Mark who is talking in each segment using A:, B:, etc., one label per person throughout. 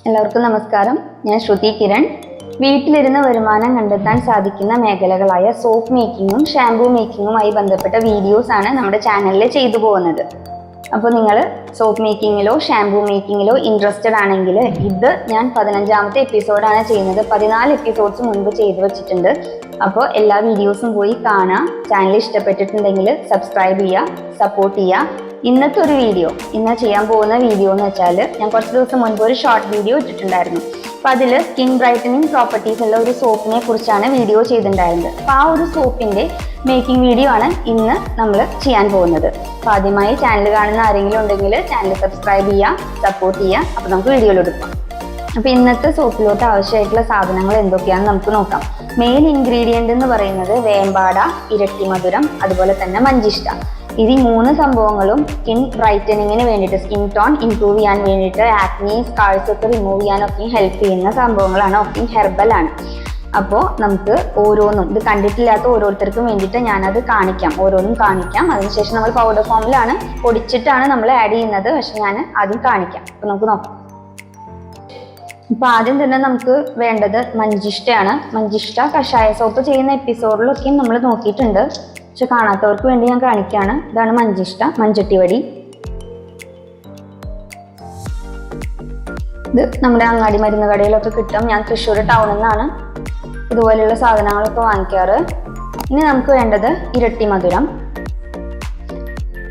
A: എല്ലാവർക്കും നമസ്കാരം. ഞാൻ ശ്രുതി കിരൺ. വീട്ടിലിരുന്ന് വരുമാനം കണ്ടെത്താൻ സാധിക്കുന്ന മേഖലകളായ സോപ്പ് മേക്കിങ്ങും ഷാംപൂ മേക്കിങ്ങുമായി ബന്ധപ്പെട്ട വീഡിയോസ് ആണ് നമ്മുടെ ചാനലിൽ ചെയ്തു പോകുന്നത്. അപ്പോൾ നിങ്ങൾ സോപ്പ് മേക്കിങ്ങിലോ ഷാംപൂ മേക്കിങ്ങിലോ ഇൻട്രസ്റ്റഡ് ആണെങ്കിൽ ഇത് ഞാൻ 15ാമത്തെ എപ്പിസോഡാണ് ചെയ്യുന്നത്. 14 എപ്പിസോഡ്സ് മുൻപ് ചെയ്തു വെച്ചിട്ടുണ്ട്. അപ്പോൾ എല്ലാ വീഡിയോസും പോയി കാണാം. ചാനൽ ഇഷ്ടപ്പെട്ടിട്ടുണ്ടെങ്കിൽ സബ്സ്ക്രൈബ് ചെയ്യുക, സപ്പോർട്ട് ചെയ്യുക. ഇന്നത്തെ ഒരു വീഡിയോ, ഇന്ന് ചെയ്യാൻ പോകുന്ന വീഡിയോ എന്ന് വെച്ചാൽ, ഞാൻ കുറച്ച് ദിവസം മുൻപ് ഒരു ഷോർട്ട് വീഡിയോ ഇട്ടിട്ടുണ്ടായിരുന്നു. അപ്പം അതിൽ സ്കിൻ ബ്രൈറ്റനിങ് പ്രോപ്പർട്ടീസ് ഉള്ള ഒരു സോപ്പിനെ കുറിച്ചാണ് വീഡിയോ ചെയ്തിട്ടുണ്ടായിരുന്നത്. അപ്പോൾ ആ ഒരു സോപ്പിൻ്റെ മേക്കിംഗ് വീഡിയോ ആണ് ഇന്ന് നമ്മൾ ചെയ്യാൻ പോകുന്നത്. അപ്പോൾ ആദ്യമായി ചാനൽ കാണുന്ന ആരെങ്കിലും ഉണ്ടെങ്കിൽ ചാനൽ സബ്സ്ക്രൈബ് ചെയ്യുക, സപ്പോർട്ട് ചെയ്യുക. അപ്പോൾ നമുക്ക് വീഡിയോയിലെടുക്കാം. അപ്പോൾ ഇന്നത്തെ സോപ്പിലോട്ട് ആവശ്യമായിട്ടുള്ള സാധനങ്ങൾ എന്തൊക്കെയാണെന്ന് നമുക്ക് നോക്കാം. മെയിൻ ഇൻഗ്രീഡിയൻ്റ് എന്ന് പറയുന്നത് വേമ്പാട, ഇരട്ടി മധുരം, അതുപോലെ തന്നെ മഞ്ചിഷ്ട. ഇത് 3 സംഭവങ്ങളും സ്കിൻ ബ്രൈറ്റനിങ്ങിന് വേണ്ടിയിട്ട്, സ്കിൻ ടോൺ ഇംപ്രൂവ് ചെയ്യാൻ വേണ്ടിയിട്ട്, ആക്നി സ്കാർസ് ഒക്കെ റിമൂവ് ചെയ്യാനൊക്കെ ഹെൽപ്പ് ചെയ്യുന്ന സംഭവങ്ങളാണ്. ഒക്കെ ഹെർബലാണ്. അപ്പോൾ നമുക്ക് ഓരോന്നും, ഇത് കണ്ടിട്ടില്ലാത്ത ഓരോരുത്തർക്കും വേണ്ടിയിട്ട് ഞാനത് കാണിക്കാം, ഓരോന്നും കാണിക്കാം. അതിനുശേഷം നമ്മൾ പൗഡർ ഫോമിലാണ്, പൊടിച്ചിട്ടാണ് നമ്മൾ ആഡ് ചെയ്യുന്നത്. പക്ഷെ ഞാൻ ആദ്യം കാണിക്കാം. അപ്പോൾ നമുക്ക് നോക്കാം. ഇപ്പം ആദ്യം തന്നെ നമുക്ക് വേണ്ടത് മഞ്ചിഷ്ടയാണ്. മഞ്ചിഷ്ട കഷായ സോപ്പ് ചെയ്യുന്ന എപ്പിസോഡിലൊക്കെയും നമ്മൾ നോക്കിയിട്ടുണ്ട്. പക്ഷെ കാണാത്തവർക്ക് വേണ്ടി ഞാൻ കാണിക്കുകയാണ്. ഇതാണ് മഞ്ചിഷ്ട, മഞ്ചട്ടി വടി. ഇത് നമ്മുടെ അങ്ങാടി മരുന്ന് കടയിലൊക്കെ കിട്ടും. ഞാൻ തൃശ്ശൂർ ടൗണിൽ നിന്നാണ് ഇതുപോലെയുള്ള സാധനങ്ങളൊക്കെ വാങ്ങിക്കാറ്. ഇനി നമുക്ക് വേണ്ടത് ഇരട്ടി മധുരം.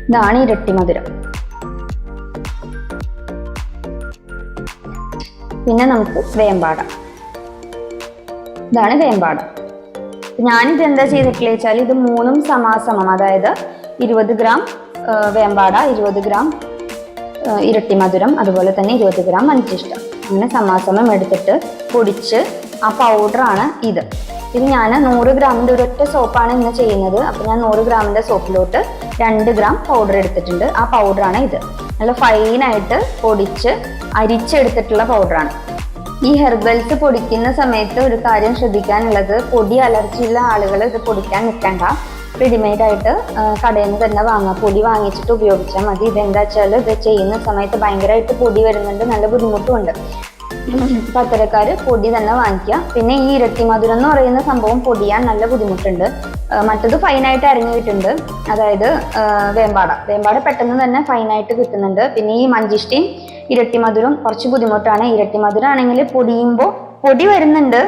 A: ഇതാണ് ഇരട്ടി മധുരം. പിന്നെ നമുക്ക് വേമ്പാട. ഇതാണ് വേമ്പാട. ഞാനിത് എന്താ ചെയ്തിട്ടില്ല വെച്ചാൽ, ഇത് 3ഉം സമാസമം, അതായത് 20 ഗ്രാം വേമ്പാട, 20 ഗ്രാം ഇരട്ടി മധുരം, അതുപോലെ തന്നെ 20 ഗ്രാം മഞ്ചിഷ്ടം, അങ്ങനെ സമാസമം എടുത്തിട്ട് പൊടിച്ച് ആ പൗഡറാണ് ഇത്. ഇത് ഞാൻ 100 ഗ്രാമിൻ്റെ ഒരൊറ്റ സോപ്പാണ് ഇന്ന് ചെയ്യുന്നത്. അപ്പോൾ ഞാൻ 100 ഗ്രാമിൻ്റെ സോപ്പിലോട്ട് 2 ഗ്രാം പൗഡർ എടുത്തിട്ടുണ്ട്. ആ പൗഡറാണ് ഇത്. നല്ല ഫൈനായിട്ട് പൊടിച്ച് അരിച്ചെടുത്തിട്ടുള്ള പൗഡറാണ്. ഈ ഹെർബൽസ് പൊടിക്കുന്ന സമയത്ത് ഒരു കാര്യം ശ്രദ്ധിക്കാനുള്ളത്, പൊടി അലർജിയുള്ള ആളുകൾ ഇത് പൊടിക്കാൻ നിൽക്കണ്ട. റെഡിമെയ്ഡായിട്ട് കടയിൽ നിന്ന് തന്നെ വാങ്ങാം. പൊടി വാങ്ങിച്ചിട്ട് ഉപയോഗിച്ചാൽ മതി. ഇതെന്താ വെച്ചാൽ, ഇത് ചെയ്യുന്ന സമയത്ത് ഭയങ്കരമായിട്ട് പൊടി വരുന്നുണ്ട്, നല്ല ബുദ്ധിമുട്ടുമുണ്ട്. അപ്പം അത്തരക്കാർ പൊടി തന്നെ വാങ്ങിക്കുക. പിന്നെ ഈ ഇരട്ടി മധുരം എന്ന് പറയുന്ന സംഭവം പൊടിയാൻ നല്ല ബുദ്ധിമുട്ടുണ്ട്. മറ്റത് ഫൈനായിട്ട് അരഞ്ഞു കിട്ടുന്നുണ്ട്, അതായത് വേമ്പാട പെട്ടെന്ന് തന്നെ ഫൈനായിട്ട് കിട്ടുന്നുണ്ട്. പിന്നെ ഈ മഞ്ചിഷ്ടയും ഇരട്ടി മധുരം കുറച്ച് ബുദ്ധിമുട്ടാണ്. ഇരട്ടി മധുരം ആണെങ്കിൽ പൊടിയുമ്പോൾ പൊടി വരുന്നുണ്ട്,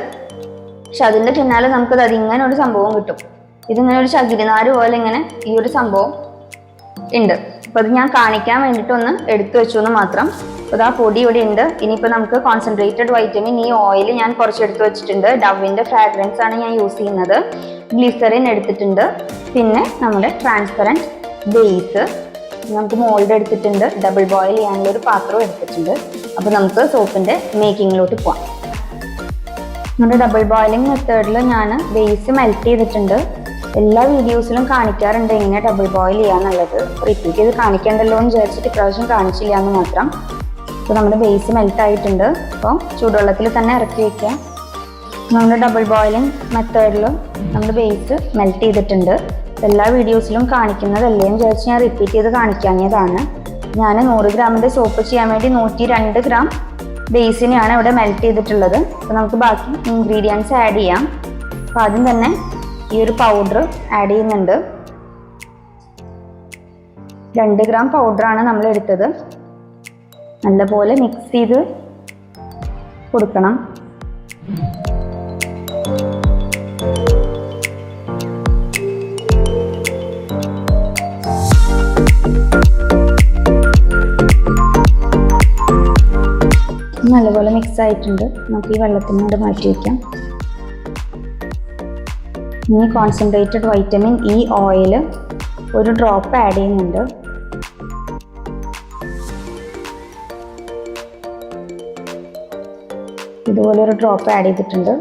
A: പക്ഷെ അതിൻ്റെ പിന്നാലെ നമുക്കത് അതിങ്ങനെ ഒരു സംഭവം കിട്ടും. ഇതിങ്ങനെ ഒരു ചകിരിനാര് പോലെ ഇങ്ങനെ ഈ ഒരു സംഭവം ഉണ്ട്. അപ്പോൾ അത് ഞാൻ കാണിക്കാൻ വേണ്ടിയിട്ടൊന്ന് എടുത്തു വെച്ചു എന്ന് മാത്രം. അപ്പോൾ ആ പൊടി ഇവിടെ ഉണ്ട്. ഇനിയിപ്പോൾ നമുക്ക് കോൺസെൻട്രേറ്റഡ് വൈറ്റമിൻ ഈ ഓയിൽ ഞാൻ കുറച്ച് എടുത്ത് വെച്ചിട്ടുണ്ട്. ഡവിൻ്റെ ഫ്രാഗ്രൻസ് ആണ് ഞാൻ യൂസ് ചെയ്യുന്നത്. ഗ്ലിസറിൻ എടുത്തിട്ടുണ്ട്. പിന്നെ നമ്മുടെ ട്രാൻസ്പെറൻറ്റ് ബേസ്, നമുക്ക് മോൾഡ് എടുത്തിട്ടുണ്ട്. ഡബിൾ ബോയിൽ ചെയ്യാനുള്ള ഒരു പാത്രവും എടുത്തിട്ടുണ്ട്. അപ്പോൾ നമുക്ക് സോപ്പിൻ്റെ മേക്കിങ്ങിലോട്ട് പോവാം. നമ്മുടെ ഡബിൾ ബോയിലിംഗ് മെത്തേഡിൽ ഞാൻ ബേസ് മെൽറ്റ് ചെയ്തിട്ടുണ്ട്. എല്ലാ വീഡിയോസിലും കാണിക്കാറുണ്ട് എങ്ങനെ ഡബിൾ ബോയിൽ ചെയ്യാന്നുള്ളത്. റിപ്പീറ്റ് ചെയ്ത് കാണിക്കണ്ടല്ലോ എന്ന് വിചാരിച്ചിട്ട് ഇപ്രാവശ്യം കാണിച്ചില്ല എന്ന് മാത്രം. അപ്പോൾ നമ്മുടെ ബേസ് മെൽറ്റ് ആയിട്ടുണ്ട്. അപ്പോൾ ചൂടുവെള്ളത്തിൽ തന്നെ ഇറക്കി വയ്ക്കുക. നമ്മുടെ ഡബിൾ ബോയിലിംഗ് മെത്തേഡിൽ നമ്മുടെ ബേസ് മെൽറ്റ് ചെയ്തിട്ടുണ്ട്. എല്ലാ വീഡിയോസിലും കാണിക്കുന്നതല്ലേ എന്ന് വിചാരിച്ച് ഞാൻ റിപ്പീറ്റ് ചെയ്ത് കാണിക്കാഞ്ഞതാണ്. ഞാൻ 100 ഗ്രാമിൻ്റെ സോപ്പ് ചെയ്യാൻ വേണ്ടി 102 ഗ്രാം ബേസിനെയാണ് ഇവിടെ മെൽറ്റ് ചെയ്തിട്ടുള്ളത്. അപ്പോൾ നമുക്ക് ബാക്കി ഇൻഗ്രീഡിയൻസ് ആഡ് ചെയ്യാം. അപ്പോൾ ആദ്യം തന്നെ ഈ ഒരു പൗഡർ ആഡ് ചെയ്യുന്നുണ്ട്. 2 ഗ്രാം പൗഡറാണ് നമ്മൾ എടുത്തത്. നല്ലപോലെ മിക്സ് ചെയ്ത് കൊടുക്കണം. നല്ലപോലെ മിക്സ് ആയിട്ടുണ്ട്. നമുക്ക് ഈ വെള്ളത്തിനോട് മാറ്റി വയ്ക്കാം. ഇനി കോൺസെൻട്രേറ്റഡ് വൈറ്റമിൻ ഇ ഓയിൽ ഒരു ഡ്രോപ്പ് ആഡ് ചെയ്യുന്നുണ്ട്. ഇതുപോലെ ഒരു ഡ്രോപ്പ് ആഡ് ചെയ്തിട്ടുണ്ട്.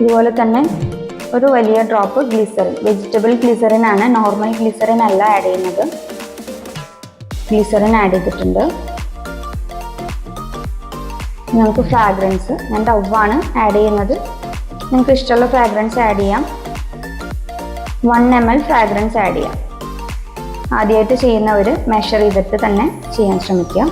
A: ഇതുപോലെ തന്നെ ഒരു വലിയ ഡ്രോപ്പ് ഗ്ലിസറിൻ, വെജിറ്റബിൾ ഗ്ലിസറിൻ ആണ്, നോർമൽ ഗ്ലിസറിൻ അല്ല ആഡ് ചെയ്യുന്നത്. ഗ്ലിസറിൻ ആഡ് ചെയ്തിട്ടുണ്ട്. നമുക്ക് ഫ്രാഗ്രൻസ്, ഞാൻ ഡവാണ് ആഡ് ചെയ്യുന്നത്. നിങ്ങൾക്ക് ഇഷ്ടമുള്ള ഫ്രാഗ്രൻസ് ആഡ് ചെയ്യാം. 1 ml ഫ്രാഗ്രൻസ് ആഡ് ചെയ്യാം. ആദ്യമായിട്ട് ചെയ്യുന്നവർ മെഷർ ചെയ്തിട്ട് തന്നെ ചെയ്യാൻ ശ്രമിക്കുക.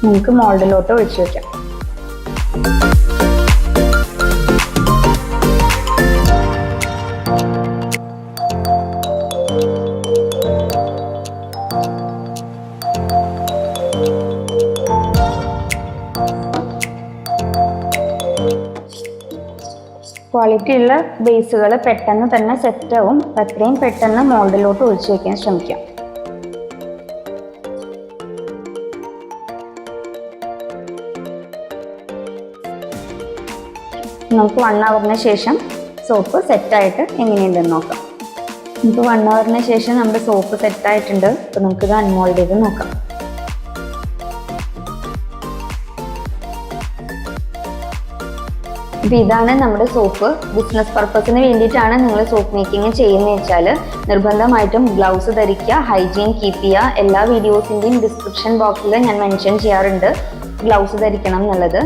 A: നമുക്ക് മോൾഡിലോട്ട് ഒഴിച്ചു വയ്ക്കാം. ക്വാളിറ്റി ഉള്ള ബേസുകൾ പെട്ടെന്ന് തന്നെ സെറ്റാവും. അത്രയും പെട്ടെന്ന് മോൾഡിലോട്ട് ഒഴിച്ചു വയ്ക്കാൻ ശ്രമിക്കാം. നമുക്ക് 1 hourന് ശേഷം സോപ്പ് സെറ്റായിട്ട് എങ്ങനെയുണ്ടെന്ന് നോക്കാം. നമുക്ക് 1 hourന് ശേഷം നമ്മുടെ സോപ്പ് സെറ്റായിട്ടുണ്ട്. അപ്പോൾ നമുക്കിത് അൺമോൾഡ് ചെയ്ത് നോക്കാം. അപ്പോൾ ഇതാണ് നമ്മുടെ സോപ്പ്. ബിസിനസ് പർപ്പസിന് വേണ്ടിയിട്ടാണ് നിങ്ങൾ സോപ്പ് മേക്കിംഗ് ചെയ്യുന്നത് വെച്ചാൽ നിർബന്ധമായിട്ടും ഗ്ലൗസ് ധരിക്കുക, ഹൈജീൻ കീപ്പ് ചെയ്യുക. എല്ലാ വീഡിയോസിൻ്റെയും ഡിസ്ക്രിപ്ഷൻ ബോക്സിൽ ഞാൻ മെൻഷൻ ചെയ്യാറുണ്ട് ഗ്ലൗസ് ധരിക്കണം എന്നുള്ളത്.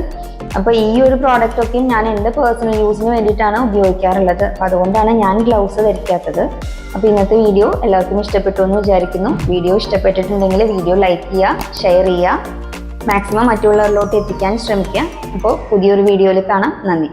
A: അപ്പോൾ ഈ ഒരു പ്രോഡക്റ്റൊക്കെ ഞാൻ എൻ്റെ പേഴ്സണൽ യൂസിന് വേണ്ടിയിട്ടാണ് ഉപയോഗിക്കാറുള്ളത്. അപ്പോൾ അതുകൊണ്ടാണ് ഞാൻ ഗ്ലൗസ് ധരിക്കാത്തത്. അപ്പോൾ ഇന്നത്തെ വീഡിയോ എല്ലാവർക്കും ഇഷ്ടപ്പെട്ടു എന്ന് വിചാരിക്കുന്നു. വീഡിയോ ഇഷ്ടപ്പെട്ടിട്ടുണ്ടെങ്കിൽ വീഡിയോ ലൈക്ക് ചെയ്യുക, ഷെയർ ചെയ്യുക, മാക്സിമം മറ്റുള്ളവരിലോട്ട് എത്തിക്കാൻ ശ്രമിക്കുക. അപ്പോൾ പുതിയൊരു വീഡിയോയിൽ കാണാം. നന്ദി.